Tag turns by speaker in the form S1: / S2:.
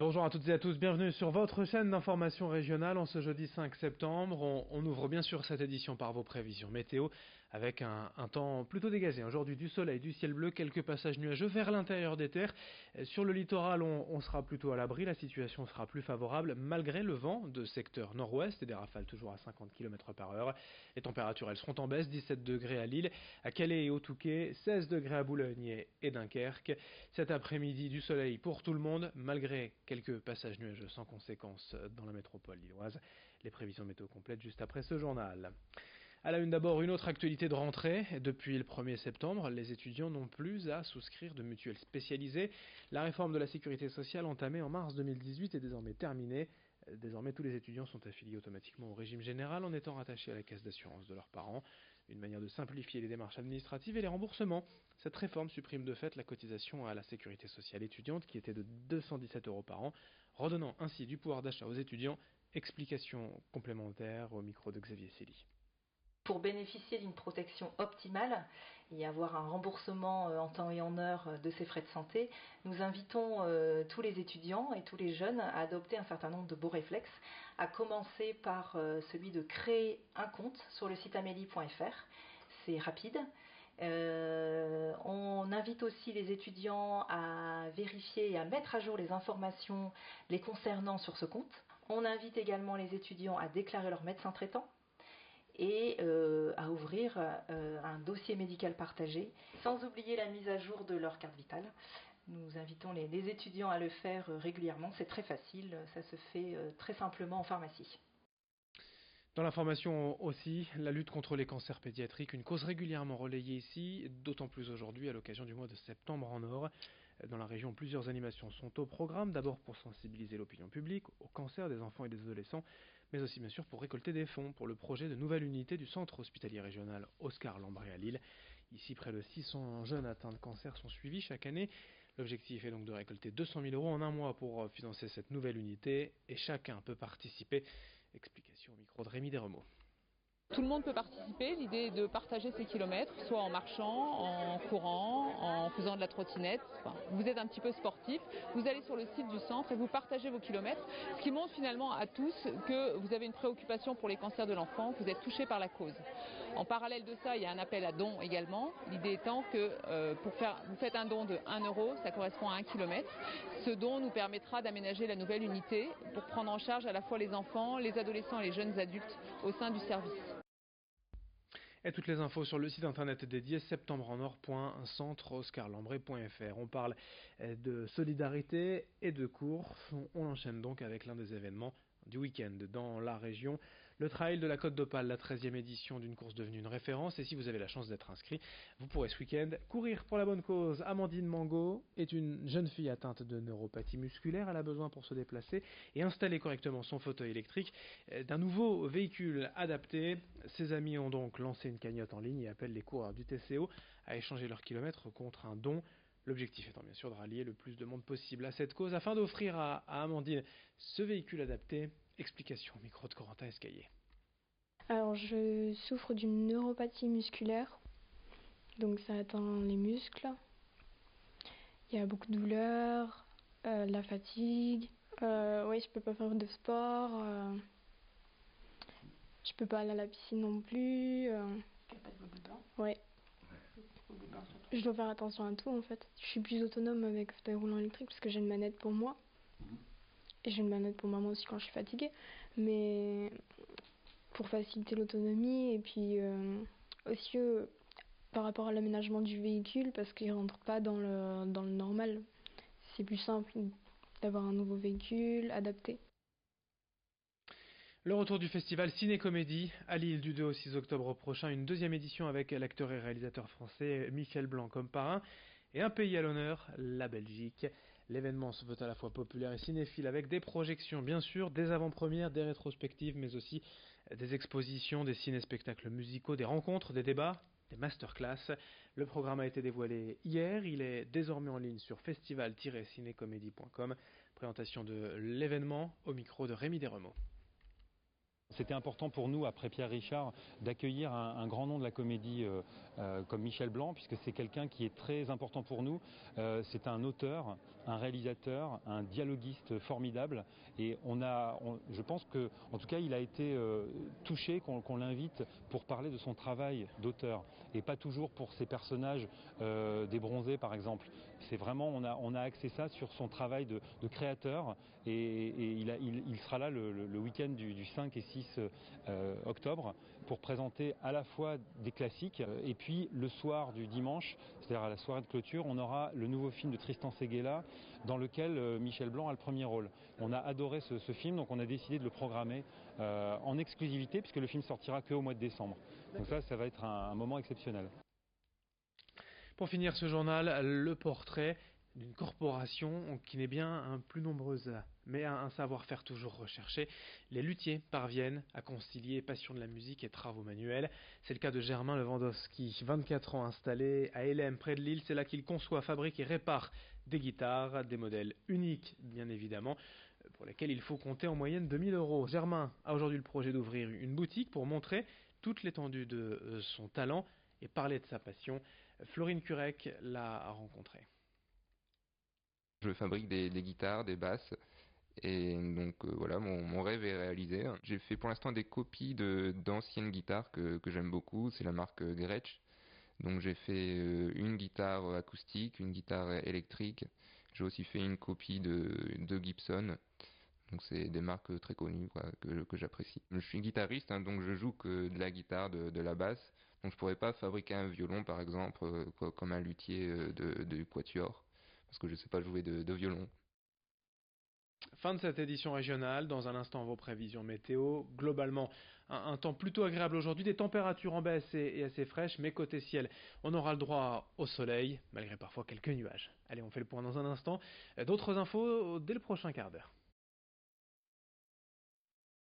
S1: Bonjour à toutes et à tous, bienvenue sur votre chaîne d'information régionale en ce jeudi 5 septembre. On ouvre bien sûr cette édition par vos prévisions météo avec un temps plutôt dégagé. Aujourd'hui du soleil, du ciel bleu, quelques passages nuageux vers l'intérieur des terres. Sur le littoral, on sera plutôt à l'abri, la situation sera plus favorable malgré le vent de secteur nord-ouest et des rafales toujours à 50 km par heure. Les températures elles seront en baisse, 17 degrés à Lille, à Calais et au Touquet, 16 degrés à Boulogne et Dunkerque. Cet après-midi du soleil pour tout le monde malgré quelques passages nuageux sans conséquence dans la métropole lilloise. Les prévisions météo complètes juste après ce journal. À la une d'abord, une autre actualité de rentrée. Depuis le 1er septembre, les étudiants n'ont plus à souscrire de mutuelles spécialisées. La réforme de la sécurité sociale entamée en mars 2018 est désormais terminée. Désormais, tous les étudiants sont affiliés automatiquement au régime général en étant rattachés à la caisse d'assurance de leurs parents. Une manière de simplifier les démarches administratives et les remboursements. Cette réforme supprime de fait la cotisation à la sécurité sociale étudiante qui était de 217 € par an, redonnant ainsi du pouvoir d'achat aux étudiants. Explication complémentaire au micro de Xavier Célie.
S2: Pour bénéficier d'une protection optimale et avoir un remboursement en temps et en heure de ces frais de santé, nous invitons tous les étudiants et tous les jeunes à adopter un certain nombre de beaux réflexes, à commencer par celui de créer un compte sur le site amélie.fr. C'est rapide. On invite aussi les étudiants à vérifier et à mettre à jour les informations les concernant sur ce compte. On invite également les étudiants à déclarer leur médecin traitant et à ouvrir un dossier médical partagé, sans oublier la mise à jour de leur carte vitale. Nous invitons les étudiants à le faire régulièrement, c'est très facile, ça se fait très simplement en pharmacie.
S1: Dans l'information aussi, la lutte contre les cancers pédiatriques, une cause régulièrement relayée ici, d'autant plus aujourd'hui à l'occasion du mois de septembre en Nord. Dans la région, plusieurs animations sont au programme, d'abord pour sensibiliser l'opinion publique au cancer des enfants et des adolescents, mais aussi bien sûr pour récolter des fonds pour le projet de nouvelle unité du centre hospitalier régional Oscar Lambré à Lille. Ici, près de 600 jeunes atteints de cancer sont suivis chaque année. L'objectif est donc de récolter 200 000 € en un mois pour financer cette nouvelle unité et chacun peut participer. Explication au micro de Rémi Desremeaux.
S3: Tout le monde peut participer, l'idée est de partager ses kilomètres, soit en marchant, en courant, en faisant de la trottinette. Enfin, vous êtes un petit peu sportif, vous allez sur le site du centre et vous partagez vos kilomètres, ce qui montre finalement à tous que vous avez une préoccupation pour les cancers de l'enfant, que vous êtes touché par la cause. En parallèle de ça, il y a un appel à dons également, l'idée étant que vous faites un don de 1 €, ça correspond à 1 kilomètre. Ce don nous permettra d'aménager la nouvelle unité pour prendre en charge à la fois les enfants, les adolescents et les jeunes adultes au sein du service.
S1: Et toutes les infos sur le site internet dédié septembreenor.centreoscarlambré.fr. On parle de solidarité et de course. On enchaîne donc avec l'un des événements du week-end dans la région. Le trail de la Côte d'Opale, la 13e édition d'une course devenue une référence. Et si vous avez la chance d'être inscrit, vous pourrez ce week-end courir pour la bonne cause. Amandine Mango est une jeune fille atteinte de neuropathie musculaire. Elle a besoin pour se déplacer et installer correctement son fauteuil électrique d'un nouveau véhicule adapté. Ses amis ont donc lancé une cagnotte en ligne et appellent les coureurs du TCO à échanger leurs kilomètres contre un don. L'objectif étant bien sûr de rallier le plus de monde possible à cette cause afin d'offrir à Amandine ce véhicule adapté. Explication au micro de Corentin Escaillé.
S4: Alors je souffre d'une neuropathie musculaire, donc ça atteint les muscles. Il y a beaucoup de douleurs, la fatigue. Oui, je peux pas faire de sport. Je peux pas aller à la piscine non plus.
S2: Tu n'as pas de bobule blanc?
S4: Ouais. Je dois faire attention à tout en fait. Je suis plus autonome avec le fauteuil roulant électrique parce que j'ai une manette pour moi. Et j'ai une manette pour maman aussi quand je suis fatiguée. Mais pour faciliter l'autonomie et puis aussi par rapport à l'aménagement du véhicule parce qu'il rentre pas dans le normal. C'est plus simple d'avoir un nouveau véhicule adapté.
S1: Le retour du festival Ciné-Comédie à Lille du 2 au 6 octobre prochain, une deuxième édition avec l'acteur et réalisateur français Michel Blanc comme parrain et un pays à l'honneur, la Belgique. L'événement se veut à la fois populaire et cinéphile avec des projections bien sûr, des avant-premières, des rétrospectives mais aussi des expositions, des ciné-spectacles musicaux, des rencontres, des débats, des masterclass. Le programme a été dévoilé hier, il est désormais en ligne sur festival-cinécomédie.com. Présentation de l'événement au micro de Rémi Desremeaux.
S5: C'était important pour nous, après Pierre Richard, d'accueillir un grand nom de la comédie comme Michel Blanc, puisque c'est quelqu'un qui est très important pour nous. C'est un auteur, un réalisateur, un dialoguiste formidable. Et je pense que, en tout cas, il a été touché qu'on l'invite pour parler de son travail d'auteur, et pas toujours pour ses personnages des Bronzés, par exemple. C'est vraiment, on a axé ça sur son travail de créateur, et il sera là le week-end du 5 et 6 octobre pour présenter à la fois des classiques, et puis le soir du dimanche, c'est-à-dire à la soirée de clôture, on aura le nouveau film de Tristan Seguela dans lequel Michel Blanc a le premier rôle. On a adoré ce film, donc on a décidé de le programmer en exclusivité, puisque le film sortira qu'au mois de décembre. Donc ça va être un moment exceptionnel.
S1: Pour finir ce journal, le portrait d'une corporation qui n'est bien plus nombreuse, mais un savoir-faire toujours recherché. Les luthiers parviennent à concilier passion de la musique et travaux manuels. C'est le cas de Germain Lewandowski, 24 ans installé à Hélène, près de Lille. C'est là qu'il conçoit, fabrique et répare des guitares, des modèles uniques bien évidemment, pour lesquels il faut compter en moyenne 2000 €. Germain a aujourd'hui le projet d'ouvrir une boutique pour montrer toute l'étendue de son talent et parler de sa passion. Florine Curec l'a rencontré.
S6: Je fabrique des guitares, des basses, et donc voilà, mon rêve est réalisé. J'ai fait pour l'instant des copies d'anciennes guitares que j'aime beaucoup, c'est la marque Gretsch. Donc j'ai fait une guitare acoustique, une guitare électrique. J'ai aussi fait une copie de Gibson. Donc c'est des marques très connues quoi, que j'apprécie. Je suis guitariste, hein, donc je joue que de la guitare, de la basse. Donc je pourrais pas fabriquer un violon par exemple, comme un luthier de quatuor, parce que je sais pas jouer de violon.
S1: Fin de cette édition régionale. Dans un instant, vos prévisions météo. Globalement, un temps plutôt agréable aujourd'hui, des températures en baisse et assez fraîches, mais côté ciel, on aura le droit au soleil, malgré parfois quelques nuages. Allez, on fait le point dans un instant. D'autres infos dès le prochain quart d'heure.